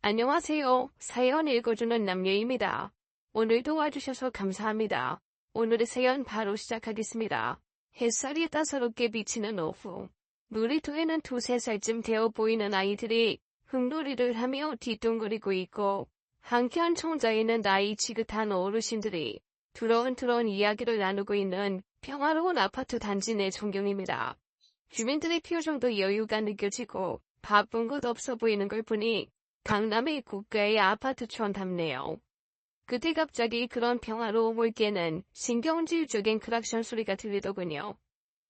안녕하세요. 사연 읽어주는 남녀입니다. 오늘도 와주셔서 감사합니다. 오늘의 사연 바로 시작하겠습니다. 햇살이 따사롭게 비치는 오후. 놀이터에는 2~3살쯤 되어 보이는 아이들이 흙놀이를 하며 뒤뚱거리고 있고, 한켠 청자에는 나이 지긋한 어르신들이 두런두런 이야기를 나누고 있는 평화로운 아파트 단지 내 전경입니다. 주민들의 표정도 여유가 느껴지고 바쁜 것 없어 보이는 걸 보니 강남의 고가의 아파트촌답네요. 그때 갑자기 그런 평화로움을 깨는 신경질적인 크락션 소리가 들리더군요.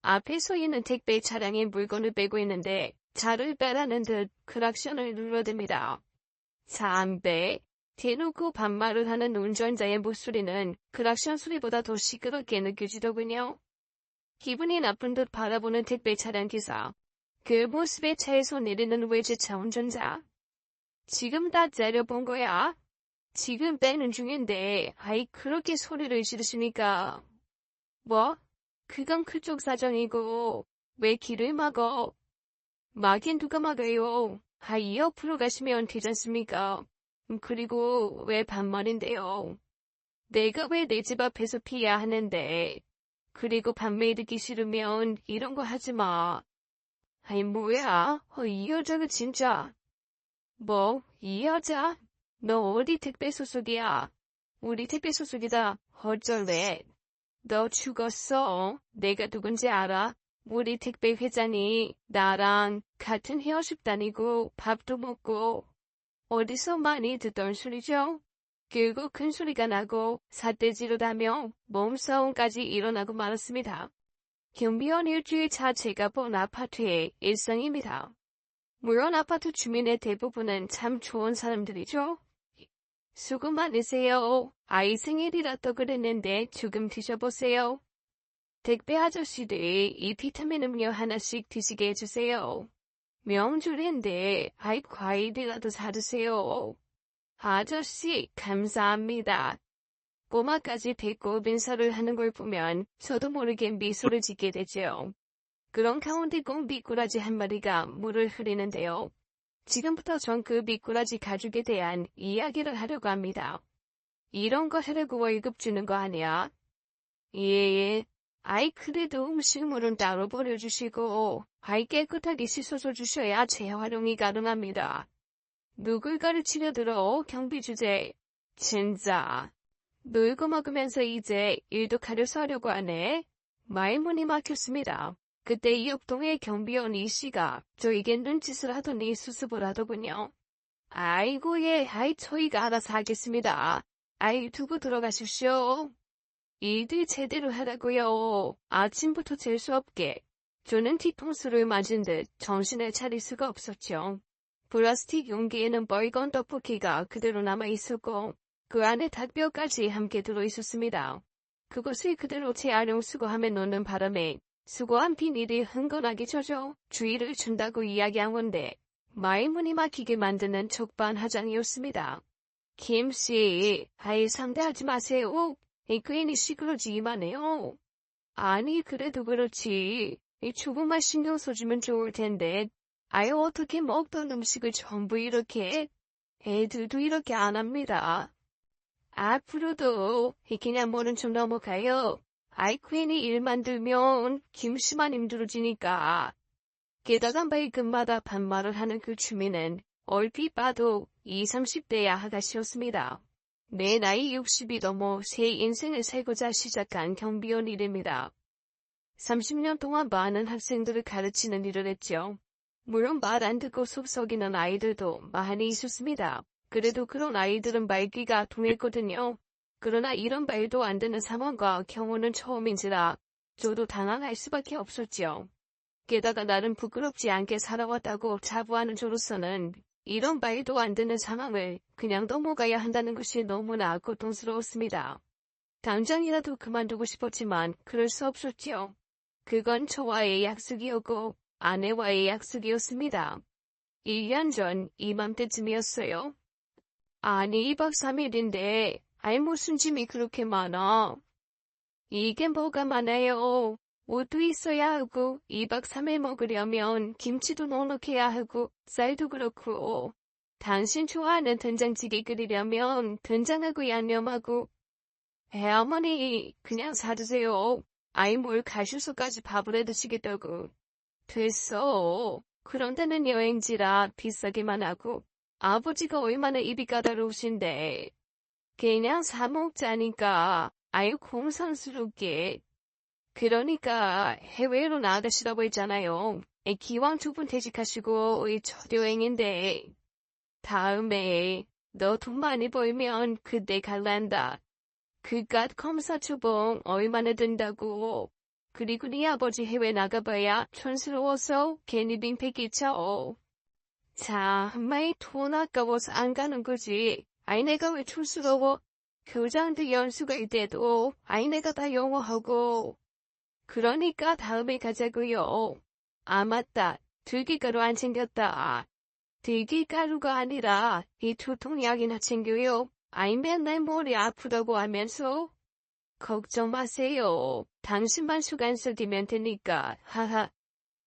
앞에 서 있는 택배 차량에 물건을 빼고 있는데 차를 빼라는 듯 크락션을 눌러댑니다. 담배 대놓고 반말을 하는 운전자의 목소리는 크락션 소리보다 더 시끄럽게 느껴지더군요. 기분이 나쁜 듯 바라보는 택배 차량 기사. 그 모습에 차에서 내리는 외제차 운전자. 지금 다 때려본 거야? 지금 빼는 중인데, 아이 그렇게 소리를 지르시니까. 뭐? 그건 그쪽 사정이고, 왜 길을 막어? 막긴 누가 막아요? 아이 옆으로 가시면 되잖습니까? 그리고 왜 반말인데요? 내가 왜 내 집 앞에서 피해야 하는데? 그리고 반말 듣기 싫으면 이런 거 하지 마. 아이 뭐야? 이 여자가 진짜. 뭐, 이 여자? 너 어디 택배 소속이야? 우리 택배 소속이다. 어쩔래? 너 죽었어. 내가 누군지 알아? 우리 택배 회장이 나랑 같은 헤어십 다니고 밥도 먹고 어디서 많이 듣던 소리죠? 그리고 큰 소리가 나고 삿대질을 몸싸움까지 일어나고 말았습니다. 경비원 일주일 차 제가 본 아파트의 일상입니다. 물론 아파트 주민의 대부분은 참 좋은 사람들이죠. 수고 많으세요. 아이 생일이라도 그랬는데 조금 드셔보세요. 택배 아저씨들이 이 비타민 음료 하나씩 드시게 해주세요. 명절인데 아이 과일이라도 사드세요. 아저씨 감사합니다. 꼬마까지 배꼽 인사를 하는 걸 보면 저도 모르게 미소를 짓게 되죠. 그런 가운데 꼭 미꾸라지 한 마리가 물을 흐리는데요. 지금부터 전 그 미꾸라지 가죽에 대한 이야기를 하려고 합니다. 이런 거 하려고 월급 주는 거 아니야? 예. 아이 그래도 음식물은 따로 버려주시고 아이 깨끗하게 씻어서 주셔야 재활용이 가능합니다. 누굴 가르치려 들어 경비 주제. 진짜. 놀고 먹으면서 이제 일도 가려서 하려고 하네. 말문이 막혔습니다. 그때 이 옆동의 경비원 이씨가 저에게 눈짓을 하더니 수습을 하더군요. 아이고 예, 아이 저희가 알아서 하겠습니다. 아이 두고 들어가십시오. 일들 제대로 하라고요. 아침부터 재수없게. 저는 뒤통수를 맞은 듯 정신을 차릴 수가 없었죠. 플라스틱 용기에는 빨간 떡볶이가 그대로 남아있었고 그 안에 닭뼈까지 함께 들어있었습니다. 그것을 그대로 재활용 수거함에 넣는 바람에 수거한 비닐이 흥건하게 젖어 주의를 준다고 이야기한 건데 말문이 막히게 만드는 촉반하장이었습니다. 김씨, 아이 상대하지 마세요. 괜히 시끄러지기만 해요. 아니 그래도 그렇지. 조금만 신경 써주면 좋을 텐데. 아이 어떻게 먹던 음식을 전부 이렇게. 애들도 이렇게 안 합니다. 앞으로도 그냥 뭐는 좀 넘어가요. 아이 괜히 일만 들면 김씨만 힘들어지니까. 게다가 매일금마다 반말을 하는 그 주민은 얼핏 봐도 20~30대의 아가씨였습니다. 내 나이 60이 넘어 새 인생을 살고자 시작한 경비원 일입니다. 30년 동안 많은 학생들을 가르치는 일을 했죠. 물론 말 안 듣고 속 썩이는 아이들도 많이 있었습니다. 그래도 그런 아이들은 말귀가 통했거든요. 그러나 이런 말도 안 되는 상황과 경우는 처음인지라 저도 당황할 수밖에 없었죠. 게다가 나름 부끄럽지 않게 살아왔다고 자부하는 저로서는 이런 말도 안 되는 상황을 그냥 넘어가야 한다는 것이 너무나 고통스러웠습니다. 당장이라도 그만두고 싶었지만 그럴 수 없었죠. 그건 저와의 약속이었고 아내와의 약속이었습니다. 1년 전 이맘때쯤이었어요. 아니 2박 3일인데 아이 무슨 짐이 그렇게 많아. 이게 뭐가 많아요. 옷도 있어야 하고 2박 3일 먹으려면 김치도 넉넉해야 하고 쌀도 그렇고 당신 좋아하는 된장찌개 끓이려면 된장하고 양념하고 어머니 그냥 사드세요. 아이 뭘 가슈소까지 밥을 해 드시겠다고. 됐어. 그런 데는 여행지라 비싸기만 하고 아버지가 얼마나 입이 까다로우신데 그냥 사 먹자니까 아유 공손스럽게. 그러니까 해외로 나가시라고 했잖아요. 기왕 2분 퇴직하시고 첫 여행인데 다음에 너 돈 많이 벌면 그때 갈란다. 그깟 검사 초봉 얼마나 든다고. 그리고 네 아버지 해외 나가봐야 촌스러워서 괜히 빙패 쳐. 자, 엄마이 돈 아까워서 안 가는 거지. 아이 내가 왜 촌스러워? 교장도 연수가 있대도 아이 내가 다 영어하고. 그러니까 다음에 가자고요. 아 맞다. 들기가루 안 챙겼다. 들기가루가 아니라 이 두통약이나 챙겨요. 아이 맨날 머리 아프다고 하면서. 걱정 마세요. 당신만 수간 쓰기면 되니까. 하하.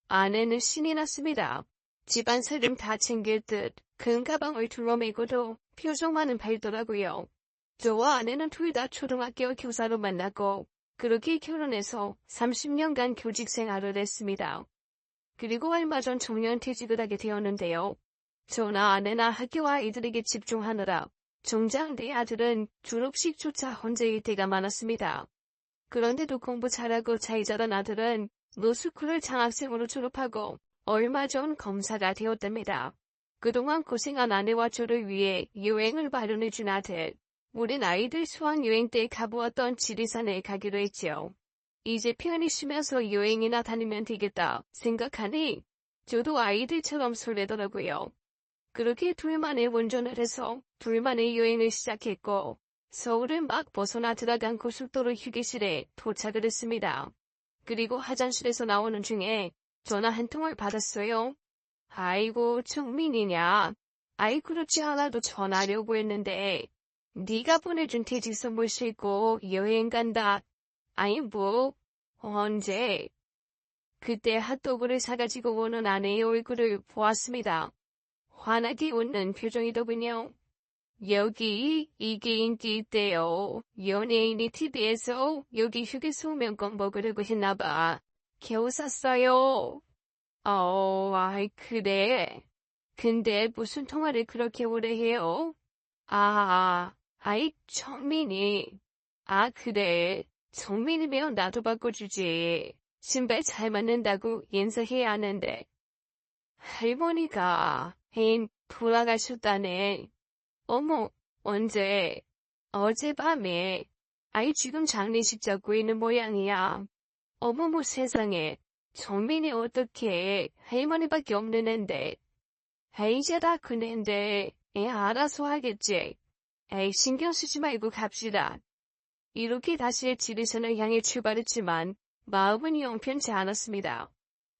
아내는 신이 났습니다. 집안 사람 다 챙길 듯 큰 가방을 둘러매고도 표정만은 밝더라고요. 저와 아내는 둘 다 초등학교 교사로 만나고 그렇게 결혼해서 30년간 교직 생활을 했습니다. 그리고 얼마 전 정년퇴직을 하게 되었는데요. 저나 아내나 학교 아이들에게 집중하느라 정작 내 아들은 졸업식조차 혼자일 때가 많았습니다. 그런데도 공부 잘하고 잘 자란 아들은 로스쿨을 장학생으로 졸업하고 얼마 전 검사가 되었답니다. 그동안 고생한 아내와 저를 위해 여행을 마련해준 아들. 우린 아이들 수학여행 때 가보았던 지리산에 가기로 했죠. 이제 편히 쉬면서 여행이나 다니면 되겠다 생각하니 저도 아이들처럼 설레더라고요. 그렇게 둘만의 운전을 해서 둘만의 여행을 시작했고 서울을 막 벗어나 들어간 고속도로 휴게실에 도착을 했습니다. 그리고 화장실에서 나오는 중에 전화 한 통을 받았어요. 아이고 정민이냐. 아이 그렇지 않아도 전화하려고 했는데 네가 보내준 퇴직 선물 싣고 여행 간다. 아이 뭐 언제? 그때 핫도그를 사가지고 오는 아내의 얼굴을 보았습니다. 환하게 웃는 표정이더군요. 여기 이게 인기 있대요. 연예인이 TV에서 여기 휴게소 명권 먹으려고 했나봐. 겨우 샀어요. 아이 그래. 근데 무슨 통화를 그렇게 오래 해요? 아이 정민이. 아 그래. 정민이면 나도 바꿔주지. 신발 잘 맞는다고 인사해야 하는데. 할머니가 돌아가셨다네. 어머, 언제? 어젯밤에. 아이 지금 장례식 잡고 있는 모양이야. 어머머 세상에. 정민이 어떡해. 할머니밖에 없는 앤데. 이제 다 큰앤데. 알아서 하겠지. 신경 쓰지 말고 갑시다. 이렇게 다시 지리산을 향해 출발했지만 마음은 영 편치 않았습니다.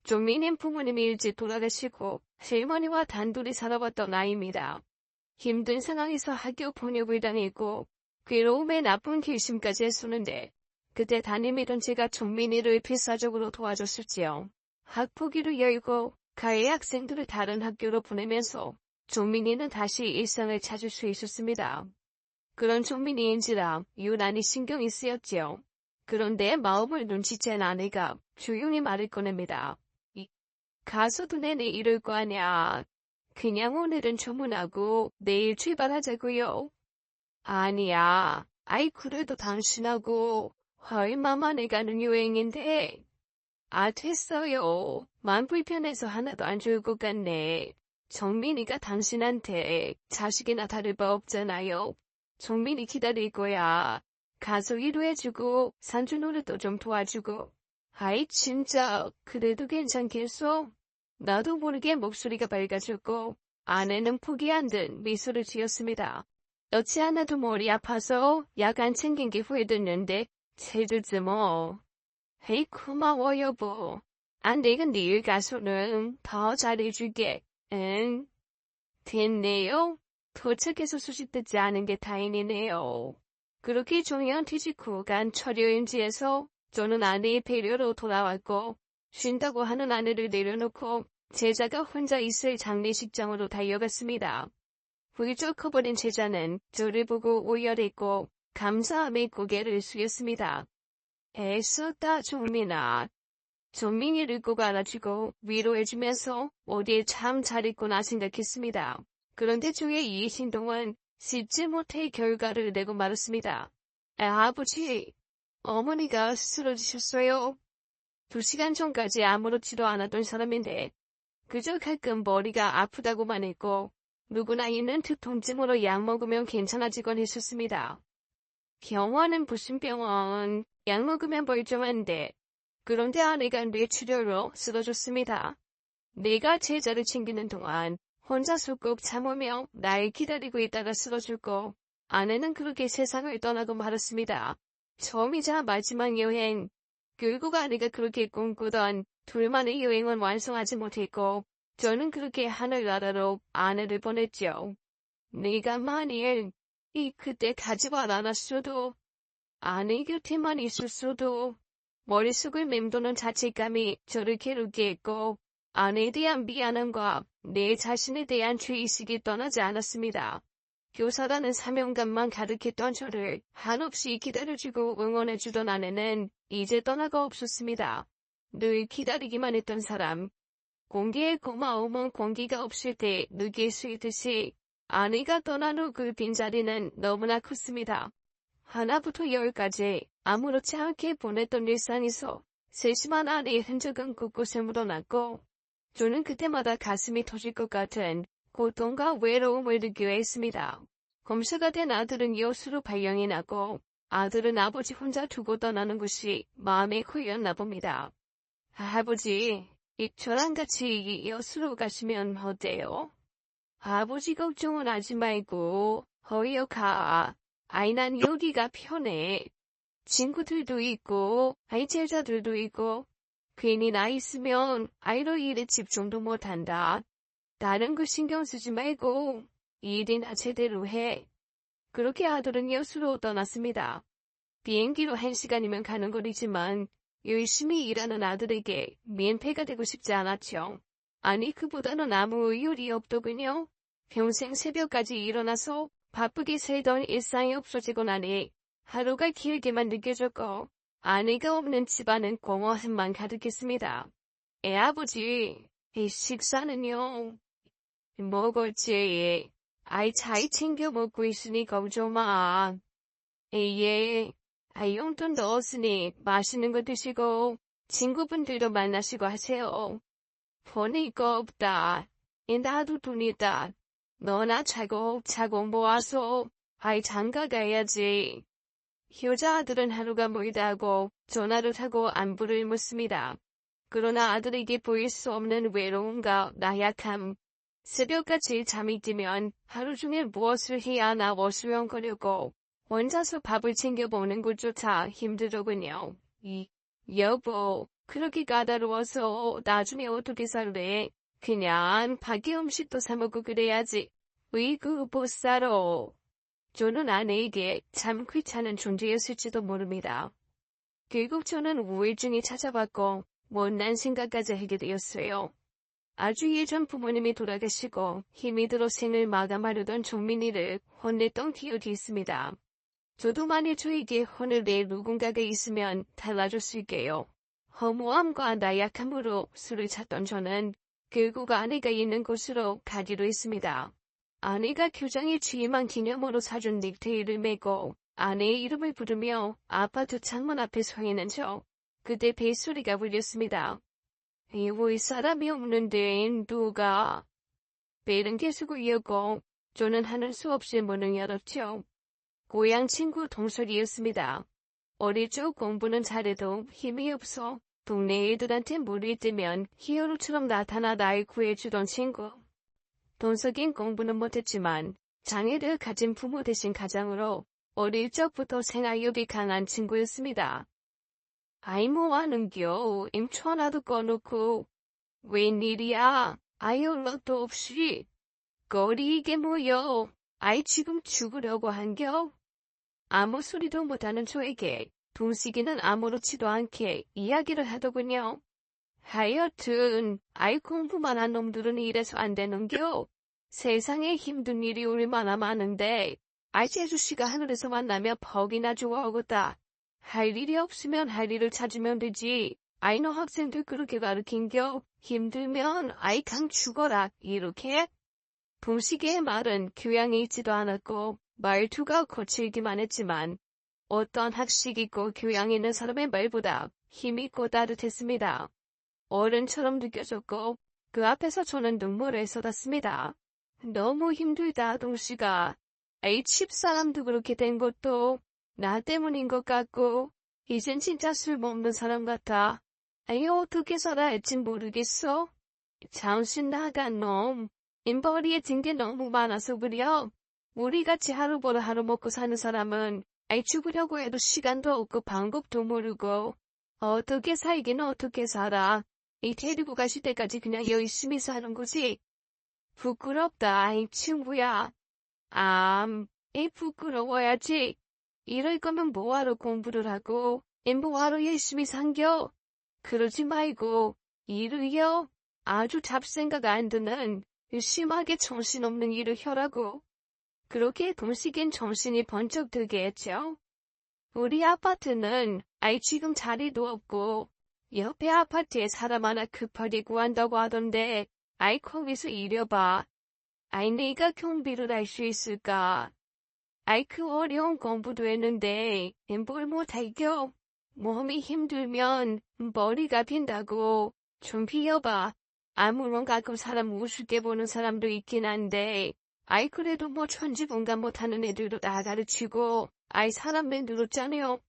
정민이는 부모님이 일찍 돌아가시고 할머니와 단둘이 살아왔던 아이입니다. 힘든 상황에서 학교 번역을 다니고 괴로움에 나쁜 결심까지 했었는데 그때 담임이던 제가 정민이를 필사적으로 도와줬었지요. 학폭위를 열고 가해 학생들을 다른 학교로 보내면서 정민이는 다시 일상을 찾을 수 있었습니다. 그런 정민이인지라 유난히 신경이 쓰였지요. 그런데 마음을 눈치챈 아내가 조용히 말을 꺼냅니다. 가서도 내내 이럴 거 아냐. 그냥 오늘은 주문하고 내일 출발하자고요. 아니야. 아이 그래도 당신하고 얼마 만에 가는 여행인데. 됐어요. 마음 불편해서 하나도 안 좋을 것 같네. 정민이가 당신한테 자식이나 다를 바 없잖아요. 정민이 기다릴 거야. 가서 위로해주고 산주 노릇도 좀 도와주고. 아이 진짜 그래도 괜찮겠어? 나도 모르게 목소리가 밝아졌고 아내는 포기한 듯 미소를 지었습니다. 넣지 않아도 머리 아파서 약 안 챙긴 게 후회됐는데 제주지 뭐. 고마워 여보. 내가 내일 가서는 더 잘해줄게. 응. 됐네요. 도착해서 소식 듣지 않은 게 다행이네요. 그렇게 정년퇴직 후 간 첫 여행지에서 저는 아내의 배려로 돌아왔고 쉰다고 하는 아내를 내려놓고 제자가 혼자 있을 장례식장으로 달려갔습니다. 훌쩍 커버린 제자는 저를 보고 오열했고 감사함에 고개를 숙였습니다. 애썼다 종민아. 종민이를 꼭 안아주고 위로해주면서 어디에 참 잘했구나 생각했습니다. 그런데 저의 이 행동은 씻지 못해 결과를 내고 말았습니다. 아버지, 어머니가 쓰러지셨어요. 2시간 전까지 아무렇지도 않았던 사람인데 그저 가끔 머리가 아프다고만 했고 누구나 있는 두통증으로 약 먹으면 괜찮아지곤 했었습니다. 병원은 무슨 병원, 약 먹으면 멀쩡한데 그런데 아내가 뇌출혈로 쓰러졌습니다. 내가 제자를 챙기는 동안 혼자서 꼭 참으며 날 기다리고 있다가 쓰러졌고 아내는 그렇게 세상을 떠나고 말았습니다. 처음이자 마지막 여행. 결국 아내가 그렇게 꿈꾸던 둘만의 여행은 완성하지 못했고 저는 그렇게 하늘나라로 아내를 보냈죠. 내가 만일 그때 가지고 않았어도 아내 곁에만 있었어도 머릿속을 맴도는 자책감이 저를 괴롭게 했고 아내에 대한 미안함과 내 자신에 대한 죄의식이 떠나지 않았습니다. 교사라는 사명감만 가득했던 저를 한없이 기다려주고 응원해주던 아내는 이제 떠나가 없었습니다. 늘 기다리기만 했던 사람. 공기의 고마움은 공기가 없을 때 누기에 쓰이듯이 아내가 떠난 후 그 빈자리는 너무나 컸습니다. 하나부터 10까지 아무렇지 않게 보냈던 일상에서 세심한 아내의 흔적은 곳곳에 묻어났고 저는 그때마다 가슴이 터질 것 같은 고통과 외로움을 느끼려 했습니다. 검사가 된 아들은 여수로 발령이 나고 아들은 아버지 혼자 두고 떠나는 것이 마음에 고였나 봅니다. 아버지, 저랑 같이 여수로 가시면 어때요? 아버지 걱정은 하지 말고 어여 가. 아이 난 여기가 편해. 친구들도 있고 제자들도 있고 괜히 나 있으면 아이로 일에 집중도 못한다. 다른 거 신경 쓰지 말고 일이나 제대로 해. 그렇게 아들은 여수로 떠났습니다. 비행기로 1시간이면 가는 거리지만 열심히 일하는 아들에게 민폐가 되고 싶지 않았죠. 아니 그보다는 아무 이유리 없더군요. 평생 새벽까지 일어나서 바쁘게 살던 일상이 없어지고 나니 하루가 길게만 느껴졌고 아내가 없는 집안은 공허함만 가득했습니다. 아버지, 식사는요? 먹었지. 아이 잘 챙겨 먹고 있으니 걱정 마. 예. 용돈 넣었으니 맛있는 거 드시고 친구분들도 만나시고 하세요. 보낼 거 없다. 나도 돈 있다. 너나 차곡차곡 모아서 장가 가야지. 효자아들은 하루가 멀다고 전화를 하고 안부를 묻습니다. 그러나 아들에게 보일 수 없는 외로움과 나약함. 새벽까지 잠이 들면 하루 종일 무엇을 해야 하나 어수선거리고 혼자서 밥을 챙겨보는 것조차 힘들더군요. 여보, 그렇게 까다로워서 나중에 어떻게 살래? 그냥 밖에 음식도 사먹고 그래야지. 으이구 못 살아. 저는 아내에게 참 귀찮은 존재였을지도 모릅니다. 결국 저는 우울증이 찾아왔고 못난 생각까지 하게 되었어요. 아주 예전 부모님이 돌아가시고 힘이 들어 생을 마감하려던 종민이를 혼냈던 기억이 있습니다. 저도 만일 저에게 혼을 낼 누군가가 있으면 달라졌을게요. 허무함과 나약함으로 술을 찾던 저는 결국 아내가 있는 곳으로 가기로 했습니다. 아내가 교장에 취임한 기념으로 사준 넥타이를 메고 아내의 이름을 부르며 아파트 창문 앞에 서 있는 저. 그때 벨소리가 울렸습니다. 올 사람이 없는데 누가? 벨은 계속 울렸고 저는 하는 수 없이 문을 열었죠. 고향 친구 동설이었습니다. 어릴 적 공부는 잘해도 힘이 없어 동네 애들한테 물이 뜨면 히어로처럼 나타나 날 구해주던 친구. 동석인 공부는 못했지만 장애를 가진 부모 되신 가장으로 어릴 적부터 생활력이 강한 친구였습니다. 아이 뭐하는겨? 임초하나도 꺼놓고. 웬일이야? 아이 연락도 없이. 거리 이게 뭐여? 아이 지금 죽으려고 한겨? 아무 소리도 못하는 저에게 동식이는 아무렇지도 않게 이야기를 하더군요. 하여튼 아이 공부만 한 놈들은 이래서 안 되는겨. 세상에 힘든 일이 얼마나 많은데, 제주씨가 하늘에서 만나면 퍽이나 좋아하겠다. 할 일이 없으면 할 일을 찾으면 되지. 너 학생들 그렇게 가르친겨? 힘들면 강 죽어라. 이렇게? 붕식의 말은 교양이 있지도 않았고 말투가 거칠기만 했지만 어떤 학식 있고 교양 있는 사람의 말보다 힘있고 따뜻했습니다. 어른처럼 느껴졌고 그 앞에서 저는 눈물을 쏟았습니다. 너무 힘들다 동식아. 집사람도 그렇게 된 것도 나 때문인 것 같고 이젠 진짜 술 먹는 사람 같아. 어떻게 살아야 할진 모르겠어. 정신 나간 놈. 인벌이에 든 게 너무 많아서 그려. 우리같이 하루 벌어 하루 먹고 사는 사람은 죽으려고 해도 시간도 없고 방법도 모르고 어떻게 살긴 어떻게 살아. 데리고 가실 때까지 그냥 열심히 사는 거지. 부끄럽다. 친구야. 부끄러워야지. 이럴 거면 뭐하러 공부를 하고 뭐하러 열심히 산겨. 그러지 말고 일을요. 아주 잡생각 안 드는 심하게 정신없는 일을 혀라고. 그렇게 동식엔 정신이 번쩍 들게 했죠. 우리 아파트는 지금 자리도 없고 옆에 아파트에 사람 하나 급하게 구한다고 하던데 거기서 일해봐. 내가 경비를 할 수 있을까? 그 어려운 공부도 했는데 뭘 못할겨? 몸이 힘들면 머리가 빈다고. 좀 비워봐. 물론 가끔 사람 우습게 보는 사람도 있긴 한데 그래도 천지분간 못하는 애들도 다 가르치고 사람들 늘었잖아요.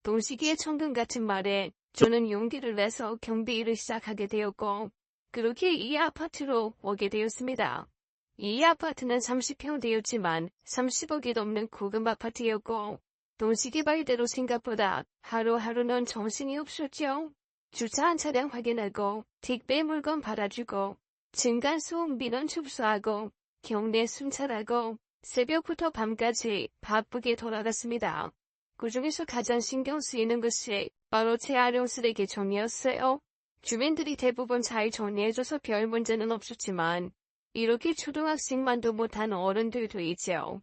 동식이의 천금 같은 말에 저는 용기를 내서 경비 일을 시작하게 되었고 그렇게 이 아파트로 오게 되었습니다. 이 아파트는 30평대였지만 30억이 넘는 고급 아파트였고 동식이 말대로 생각보다 하루하루는 정신이 없었죠. 주차한 차량 확인하고 택배 물건 받아주고 층간소음 민원 접수하고 경내 순찰하고 새벽부터 밤까지 바쁘게 돌아갔습니다. 그중에서 가장 신경 쓰이는 것이 바로 재활용 쓰레기 정리였어요. 주민들이 대부분 잘 정리해줘서 별 문제는 없었지만 이렇게 초등학생만도 못한 어른들도 있죠.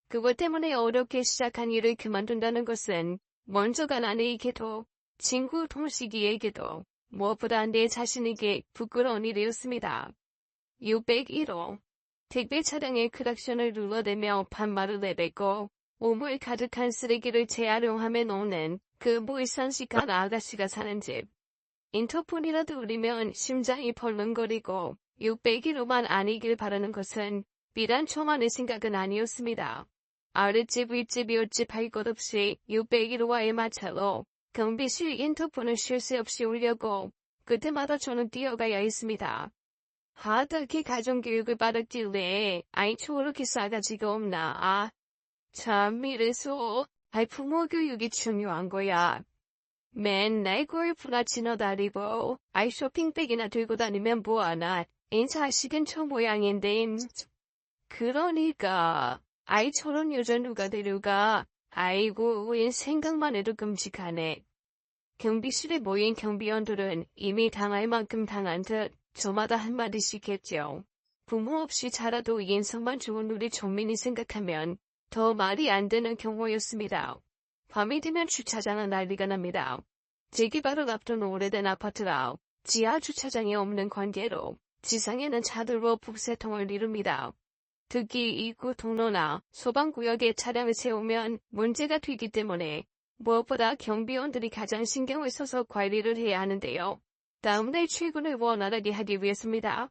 그것 때문에 어렵게 시작한 일을 그만둔다는 것은 먼저가 아내에게도 친구 동식이에게도 무엇보다 내 자신에게 부끄러운 일이었습니다. 601호 택배 차량의 크락션을 눌러대며 반말을 내뱉고 오물 가득한 쓰레기를 재활용하며 놓는 그 무의상식한 아가씨가 사는 집. 인터폰이라도 울리면 심장이 벌렁거리고 601호만 아니길 바라는 것은 비단 저만의 생각은 아니었습니다. 아랫집 윗집 이웃집 할 것 없이 601호와의 마찰로 경비실 인터폰을 쉴 새 없이 울려고 그때마다 저는 뛰어가야 했습니다. 어떻게 가정교육을 받았길래 저렇게 싸가지가 없나. 참 이래서 부모 교육이 중요한 거야. 맨날 골프나 지나다니고 쇼핑백이나 들고 다니면 뭐하나. 자식은 저 모양인데. 그러니까 저런 여자 누가 데려가. 생각만 해도 끔찍하네. 경비실에 모인 경비원들은 이미 당할 만큼 당한 듯 저마다 한마디씩 했죠. 부모 없이 자라도 인성만 좋은 우리 정민이 생각하면 더 말이 안 되는 경우였습니다. 밤이 되면 주차장은 난리가 납니다. 재개발을 앞둔 오래된 아파트라 지하 주차장이 없는 관계로 지상에는 차들로 북새통을 이룹니다. 특히 입구 통로나 소방구역에 차량을 세우면 문제가 되기 때문에 무엇보다 경비원들이 가장 신경을 써서 관리를 해야 하는데요. 다음날 출근을 원활하게 하기 위해서입니다.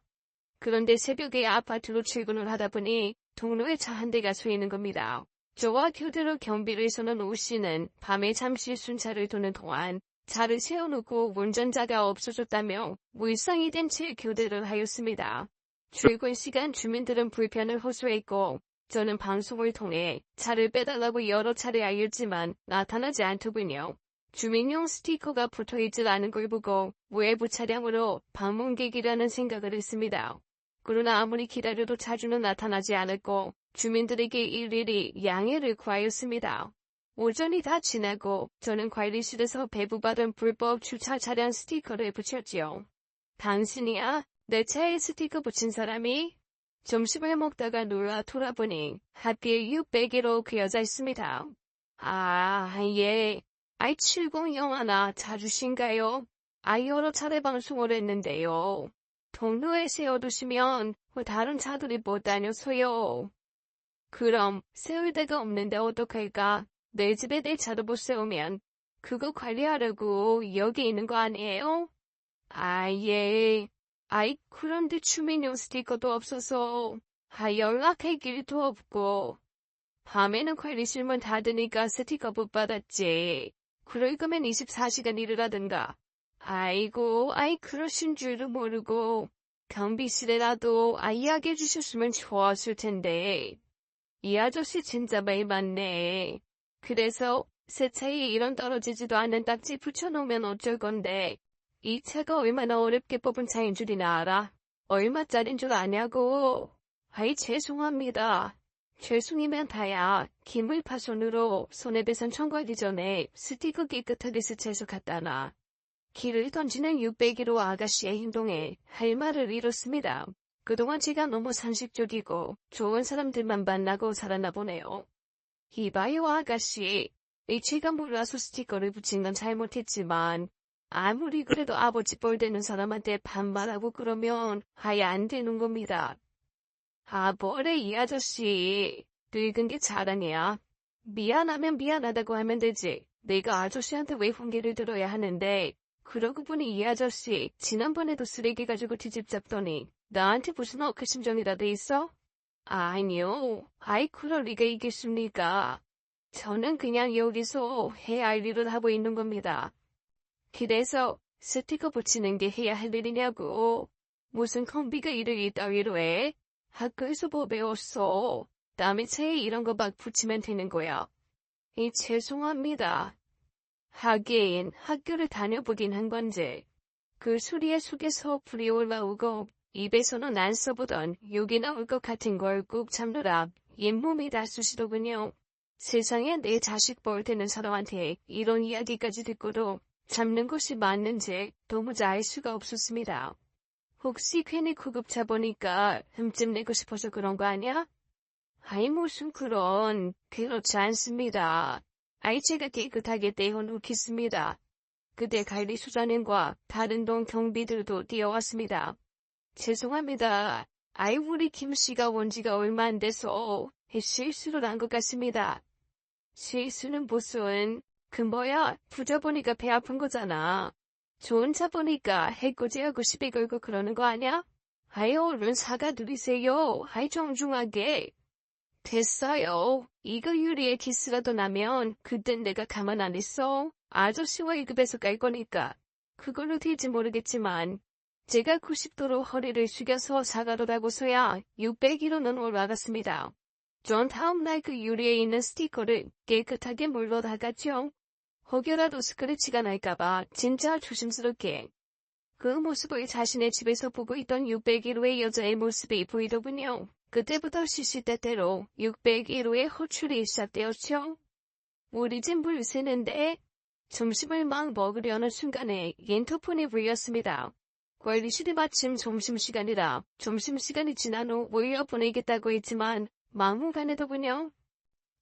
그런데 새벽에 아파트로 출근을 하다 보니 통로에 차 한 대가 서 있는 겁니다. 저와 교대로 경비를 서는 오 씨는 밤에 잠시 순찰을 도는 동안 차를 세워놓고 운전자가 없어졌다며 물상이 된 채 교대를 하였습니다. 출근 시간 주민들은 불편을 호소했고 저는 방송을 통해 차를 빼달라고 여러 차례 알렸지만 나타나지 않더군요. 주민용 스티커가 붙어있질 않은 걸 보고 외부 차량으로 방문객이라는 생각을 했습니다. 그러나 아무리 기다려도 차주는 나타나지 않았고 주민들에게 일일이 양해를 구하였습니다. 오전이 다 지나고 저는 관리실에서 배부받은 불법 주차 차량 스티커를 붙였지요. 당신이야? 내 차에 스티커 붙인 사람이? 점심을 먹다가 놀라 돌아보니 하필 601호 그여자 있습니다. 아, 예. 아이 70 하나 찾으신가요? 여러 차례 방송을 했는데요. 통로에 세워두시면 다른 차들이 못 다녀서요. 그럼 세울 데가 없는데 어떡할까? 내 집에 내 차도 못 세우면 그거 관리하려고 여기 있는 거 아니에요? 예. 그런데 주민용 스티커도 없어서 연락할 길도 없고 밤에는 관리실문 닫으니까 스티커 못 받았지. 그럴 거면 24시간 일을 하든가. 아이고, 그러신 줄도 모르고 경비실에라도 이야기해 주셨으면 좋았을 텐데. 이 아저씨 진짜 말 많네. 그래서 새 차에 이런 떨어지지도 않는 딱지 붙여놓으면 어쩔 건데. 이 차가 얼마나 어렵게 뽑은 차인 줄이나 알아? 얼마짜린 줄 아냐고. 죄송합니다. 죄송이면 다야. 기물파손으로 손해배상 청구하기 전에 스티커 깨끗하게 스쳐서 갖다 놔. 길을 던지는 601호 아가씨의 행동에 할 말을 잃었습니다. 그동안 제가 너무 상식적이고 좋은 사람들만 만나고 살았나 보네요. 이봐요 아가씨. 제가 몰라서 스티커를 붙인 건 잘못했지만 아무리 그래도 아버지 뻘 되는 사람한테 반말하고 그러면 아예 안 되는 겁니다. 뭐래 이 아저씨. 늙은 게 자랑이야. 미안하면 미안하다고 하면 되지. 내가 아저씨한테 왜 훈계를 들어야 하는데. 그러고 보니 이 아저씨 지난번에도 쓰레기 가지고 뒤집 잡더니 나한테 무슨 억하심정이라도 있어? 아니요. 그럴 리가 있겠습니까? 저는 그냥 여기서 해야 할 일을 하고 있는 겁니다. 그래서 스티커 붙이는 게 해야 할 일이냐고. 무슨 컴비가 일을 이따위로 해? 학교에서 뭐 배웠어? 남의 차에 이런 거 막 붙이면 되는 거야. 죄송합니다. 하긴 학교를 다녀보긴 한 건지. 그 소리에 속에서 불이 올라오고 입에서는 안 써보던 욕이 나올 것 같은 걸 꾹 참느라 잇몸이 다 쑤시더군요. 세상에 내 자식 뻘 되는 사람한테 이런 이야기까지 듣고도 참는 것이 맞는지 도무지 알 수가 없었습니다. 혹시 괜히 구급차 보니까 흠집 내고 싶어서 그런 거 아니야? 무슨 그렇지 않습니다. 제가 깨끗하게 떼어놓겠습니다. 그때 관리소장님과 다른 동 경비들도 뛰어왔습니다. 죄송합니다. 우리 김씨가 온 지가 얼마 안 돼서 실수를 한 것 같습니다. 실수는 무슨, 부져보니까 배 아픈 거잖아. 좋은 차 보니까 해코지하고 시비 걸고 그러는 거 아냐? 얼른 사과드리세요. 정중하게. 됐어요. 이거 유리에 키스라도 나면 그땐 내가 가만 안 있어. 아저씨와 1급에서 깔 거니까. 그걸로 될지 모르겠지만 제가 90도로 허리를 숙여서 사과를 하고서야 601호는 올라갔습니다. 전 다음날 그 유리에 있는 스티커를 깨끗하게 물로 닦았죠. 혹여라도 스크래치가 날까봐 진짜 조심스럽게. 그 모습을 자신의 집에서 보고 있던 601호의 여자의 모습이 보이더군요. 그때부터 시시때때로 601호의 호출이 시작되었죠. 우리 집 물 새는데. 점심을 막 먹으려는 순간에 인터폰이 울렸습니다. 관리실이 마침 점심시간이라 점심시간이 지난 후 올려보내겠다고 했지만 막무가내더군요.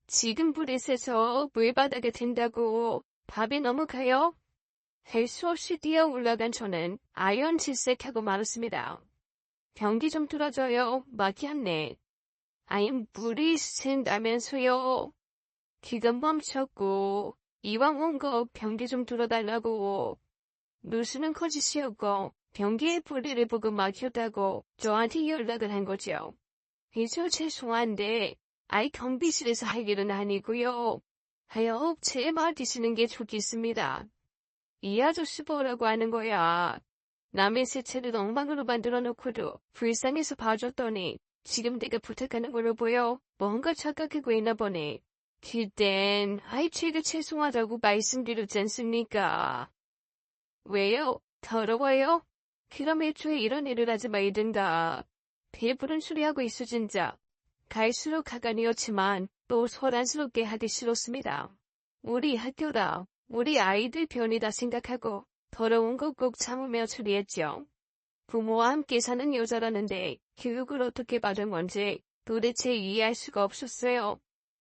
지금 불이 새서 물바닥에 튄다고. 밥이 넘어가요? 할 수 없이 뛰어 올라간 저는 아연 질색하고 말았습니다. 변기 좀 틀어줘요. 막혔네. 물이 샌다면서요. 기가 멈췄고 이왕 온 거 변기 좀 틀어달라고. 누수는 거짓이었고 변기에 불이를 보고 막혔다고 저한테 연락을 한 거죠. 죄송한데 경비실에서 할 일은 아니고요. 제 말 드시는 게 좋겠습니다. 이 아저씨 뭐라고 하는 거야. 남의 세체를 엉망으로 만들어 놓고도 불쌍해서 봐줬더니 지금 내가 부탁하는 걸로 보여. 뭔가 착각하고 있나 보네. 그땐 제가 죄송하다고 말씀드렸지 않습니까? 왜요? 더러워요? 그럼 애초에 이런 일을 하지 말든가. 배부른 소리하고 있어 진짜. 갈수록 가관이었지만 또 소란스럽게 하기 싫었습니다. 우리 학교다. 우리 아이들 편이다 생각하고 더러운 거 꼭 참으며 처리했죠. 부모와 함께 사는 여자라는데 교육을 어떻게 받은 건지 도대체 이해할 수가 없었어요.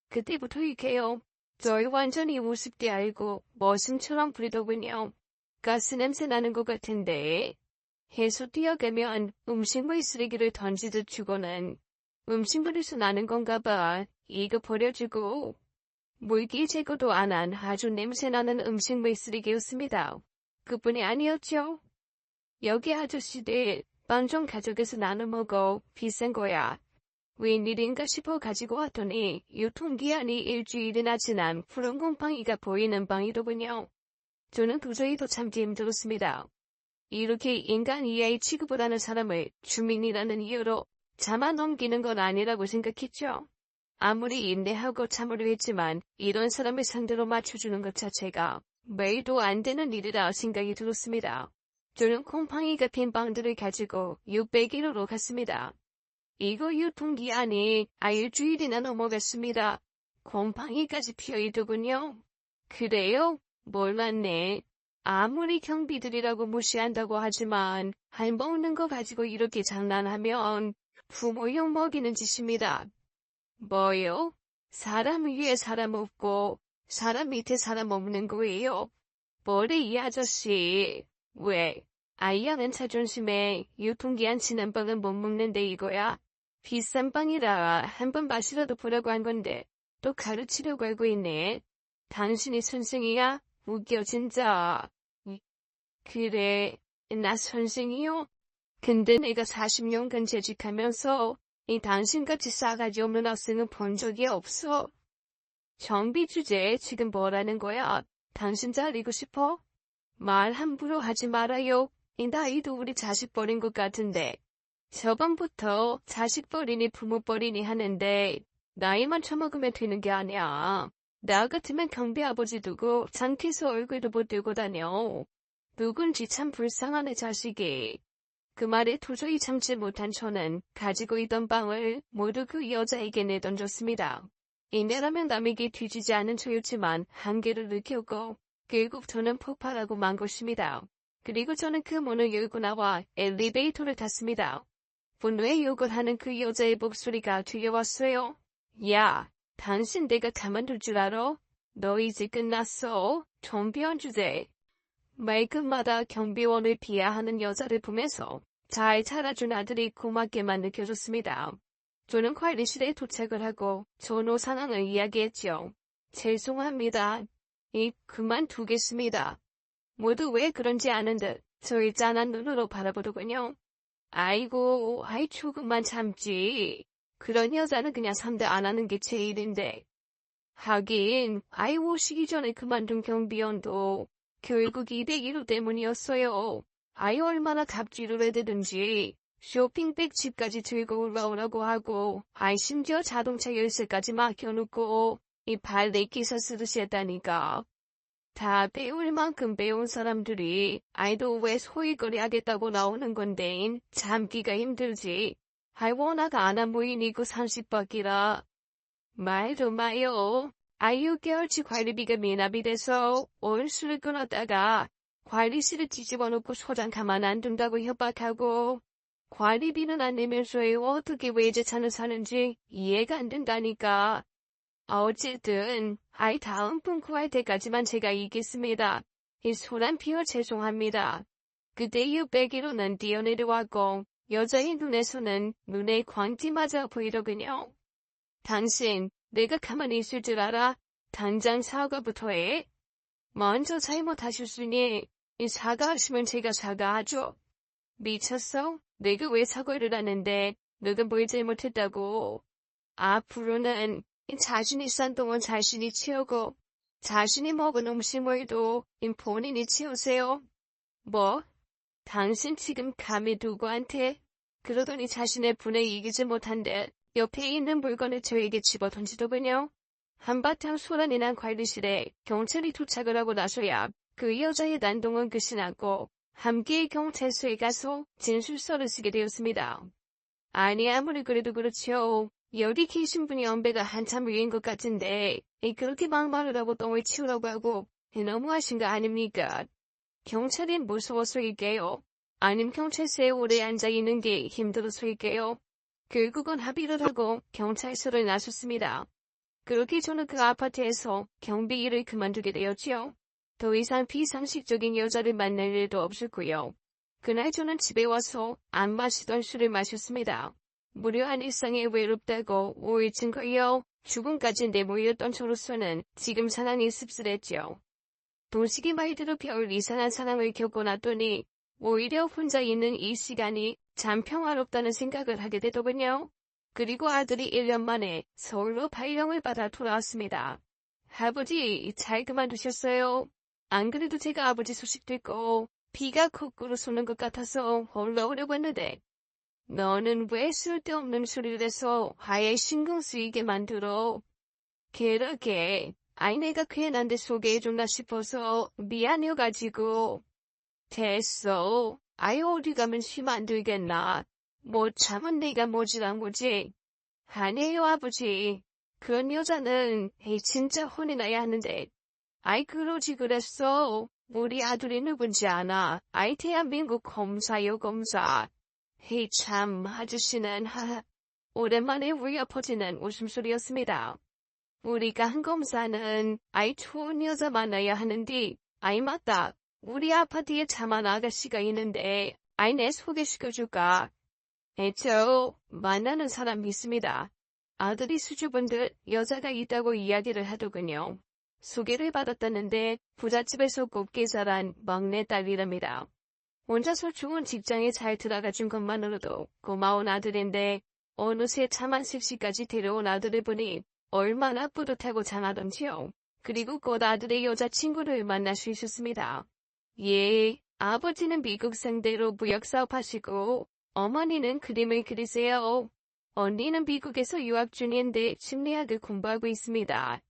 그때부터 이게요. 저희 완전히 우습게 알고 머슴처럼 부리더군요. 가스 냄새 나는 것 같은데 해서 뛰어가면 음식물 쓰레기를 던지듯 주고는 음식물에서 나는 건가 봐. 이거 버려주고 물기 제거도 안 한 아주 냄새나는 음식물 쓰레기였습니다. 그뿐이 아니었죠. 여기 아저씨들 빵 좀 가져가서 나눠 먹어. 비싼 거야. 웬일인가 싶어 가지고 왔더니 유통기한이 일주일이나 지난 푸른 곰팡이가 보이는 빵이더군요. 저는 도저히 더 참기 힘들었습니다. 이렇게 인간 이하의 취급을 하는 사람을 주민이라는 이유로 잡아넘기는 건 아니라고 생각했죠. 아무리 인내하고 참으려 했지만 이런 사람을 상대로 맞춰주는 것 자체가 말도 안 되는 일이라 생각이 들었습니다. 저는 곰팡이가 핀 빵들을 가지고 600kg로 갔습니다. 이거 유통기한이 일주일이나 넘어갔습니다. 곰팡이까지 피어있더군요. 그래요? 몰랐네. 아무리 경비들이라고 무시한다고 하지만 안 먹는 거 가지고 이렇게 장난하면 부모 욕 먹이는 짓입니다. 뭐요? 사람 위에 사람 없고 사람 밑에 사람 없는 거예요. 뭐래 이 아저씨. 왜? 아이양은 자존심에 유통기한 지난 빵은 못 먹는데 이거야. 비싼 빵이라 한번 맛이라도 보라고 한 건데 또 가르치려고 알고 있네. 당신이 선생이야? 웃겨 진짜. 그래, 나 선생이요? 근데 내가 40년간 재직하면서 이 당신같이 싸가지 없는 학생은 본 적이 없어. 정비 주제에 지금 뭐라는 거야? 당신 잘리고 싶어? 말 함부로 하지 말아요. 이 나이도 우리 자식 버린 것 같은데. 저번부터 자식 버리니 부모 버리니 하는데 나이만 처먹으면 되는 게 아니야. 나 같으면 경비 아버지 두고 장태서 얼굴도 못 들고 다녀. 누군지 참 불쌍한 애 자식이. 그 말에 도저히 참지 못한 저는 가지고 있던 빵을 모두 그 여자에게 내던졌습니다. 이내라면 남에게 뒤지지 않은 저였지만 한계를 느꼈고 결국 저는 폭발하고 만 것입니다. 그리고 저는 그 문을 열고 나와 엘리베이터를 탔습니다. 분노에 욕을 하는 그 여자의 목소리가 들려왔어요. 야, 당신 내가 가만둘 줄 알아? 너 이제 끝났어. 좀비원 주제. 말끝마다 경비원을 비하하는 여자를 보면서 잘 자라준 아들이 고맙게만 느껴졌습니다. 저는 관리실에 도착을 하고 전후 상황을 이야기했죠. 죄송합니다. 그만두겠습니다. 모두 왜 그런지 아는 듯 저를 짠한 눈으로 바라보더군요. 아이고, 조금만 참지. 그런 여자는 그냥 상대 안 하는 게 제일인데. 하긴, 오시기 전에 그만둔 경비원도 결국 201호 때문이었어요. 얼마나 갑질을 해대든지 쇼핑백 집까지 들고 올라오라고 하고 심지어 자동차 열쇠까지 맡겨놓고 이 발레기사 쓰듯이 했다니까. 다 배울 만큼 배운 사람들이 아이도 왜 소이거리 하겠다고 나오는 건데 참기가 힘들지. 워낙 안 보이니까 30밖이라. 말도 마요. 6개월치 관리비가 미납이 돼서 온수를 끊었다가 관리실을 뒤집어 놓고 소장 가만 안 둔다고 협박하고 관리비는 안 내면서요. 어떻게 외제차를 사는지 이해가 안 된다니까. 어쨌든 다음 분 구할 때까지만 제가 이기겠습니다. 이 소란 피워 죄송합니다. 그때 600km는 뛰어내려왔고 여자의 눈에서는 눈에 광기 맞아 보이더군요. 당신 내가 가만히 있을 줄 알아? 당장 사과부터 해. 먼저 잘못하셨으니 사과하시면 제가 사과하죠. 미쳤어? 내가 왜 사과를 하는데 너가 뭘 잘못했다고. 앞으로는 자신이 싼 똥은 자신이 치우고 자신이 먹은 음식물도 본인이 치우세요. 뭐? 당신 지금 감히 누구한테? 그러더니 자신의 분에 이기지 못한데 옆에 있는 물건을 저에게 집어 던지더군요. 한바탕 소란이 난 관리실에 경찰이 도착을 하고 나서야 그 여자의 난동은 끝이 났고 함께 경찰서에 가서 진술서를 쓰게 되었습니다. 아무리 그래도 그렇지요. 여기 계신 분이 연배가 한참 위인 것 같은데 그렇게 막말을 하고 똥을 치우라고 하고 너무하신 거 아닙니까? 경찰이 무서워서 이게요. 아님 경찰서에 오래 앉아있는 게 힘들어서일게요. 결국은 합의를 하고 경찰서를 나섰습니다. 그렇게 저는 그 아파트에서 경비 일을 그만두게 되었지요. 더 이상 비상식적인 여자를 만날 일도 없었고요. 그날 저는 집에 와서 안 마시던 술을 마셨습니다. 무료한 일상에 외롭다고 5일쯤 걸려 죽음까지 내몰렸던 저로서는 지금 상황이 씁쓸했죠. 도식이 말대로 별 이상한 상황을 겪고 났더니 오히려 혼자 있는 이 시간이 참 평화롭다는 생각을 하게 되더군요. 그리고 아들이 1년 만에 서울로 발령을 받아 돌아왔습니다. 아버지, 잘 그만두셨어요. 안 그래도 제가 아버지 소식 듣고 비가 거꾸로 쏘는 것 같아서 올라오려고 했는데 너는 왜 쓸데없는 소리를 해서 화에 신경 쓰이게 만들어? 그러게, 아이 내가 괜한데 소개해줬나 싶어서 미안해가지고. 됐어. 아이 어디 가면 쉬면 안 되겠나. 뭐 참은 내가 모질한 거지. 아니에요 아버지. 그런 여자는 진짜 혼내놔야 하는데. 아이 그러지 그랬어. 우리 아들이 누군지 아나. 아이 대한민국 검사요 검사. 참 아저씨는 오랜만에 우리 아버지는 웃음소리였습니다. 우리가 한 검사는 아이 좋은 여자 만나야 하는데 아이 맞다. 우리 아파트에 참한 아가씨가 있는데 아이 내 소개시켜줄까? 저 만나는 사람 있습니다. 아들이 수줍은들 여자가 있다고 이야기를 하더군요. 소개를 받았다는데 부잣집에서 곱게 자란 막내딸이랍니다. 혼자서 좋은 직장에 잘 들어가준 것만으로도 고마운 아들인데 어느새 참한 섹시까지 데려온 아들을 보니 얼마나 뿌듯하고 장하던지요. 그리고 곧 아들의 여자친구를 만날 수 있었습니다. 예, 아버지는 미국 상대로 무역사업 하시고 어머니는 그림을 그리세요. 언니는 미국에서 유학 중인데 심리학을 공부하고 있습니다.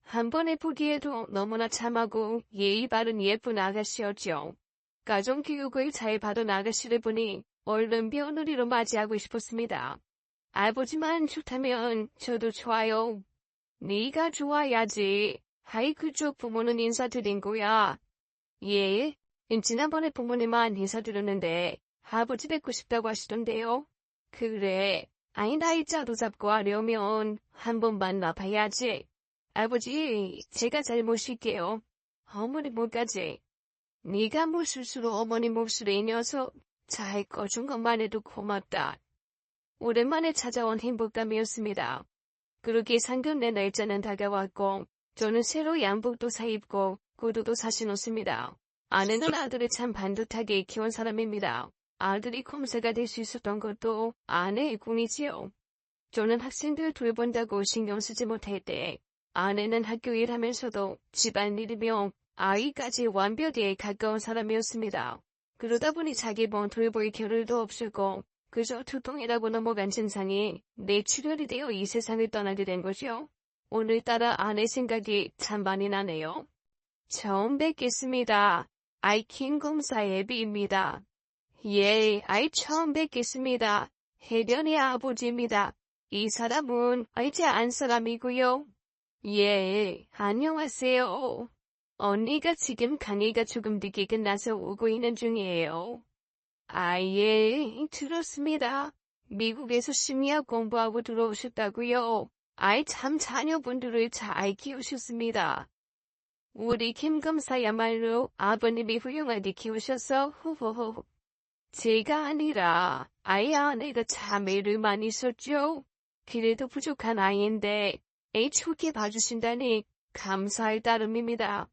한 번에 보기에도 너무나 참하고 예의 바른 예쁜 아가씨였죠. 가정교육을 잘 받은 아가씨를 보니 얼른 며느리로 맞이하고 싶었습니다. 아버지만 좋다면 저도 좋아요. 네가 좋아야지. 하이 그쪽 부모는 인사드린 거야. 예, 지난번에 부모님만 인사드렸는데 아버지 뵙고 싶다고 하시던데요. 그래, 아이 날짜도 잡고 하려면 한번 만나봐야지. 아버지, 제가 잘 모실게요. 어머니 뭐까지. 네가 무술수로 어머니 몫을 이 녀석 잘 꺼준 것만 해도 고맙다. 오랜만에 찾아온 행복감이었습니다. 그렇게 상견례 날짜는 다가왔고 저는 새로 양복도 사입고 구두도 사시 놓습니다. 아내는 아들을 참 반듯하게 키운 사람입니다. 아들이 검사가 될 수 있었던 것도 아내의 꿈이지요. 저는 학생들 돌본다고 신경 쓰지 못할 때 아내는 학교 일하면서도 집안일이며 아이까지 완벽에 가까운 사람이었습니다. 그러다 보니 자기 돌볼 겨를도 없었고 그저 두통이라고 넘어간 증상이 뇌출혈이 되어 이 세상을 떠나게 된 거죠. 오늘따라 아내 생각이 참 많이 나네요. 처음 뵙겠습니다. 아이 김 검사 애비입니다. 예, 아이 처음 뵙겠습니다. 혜련의 아버지입니다. 이 사람은 이제 안 사람이고요. 예, 안녕하세요. 언니가 지금 강의가 조금 늦게 끝나서 오고 있는 중이에요. 아, 예, 들었습니다. 미국에서 심리학 공부하고 들어오셨다고요. 아이 참 자녀분들을 잘 키우셨습니다. 우리 김 검사야말로 아버님이 훌륭하게 키우셔서 후후후. 제가 아니라 아이 아내가 참 애를 많이 썼죠. 그래도 부족한 아이인데 애 좋게 봐주신다니 감사할 따름입니다.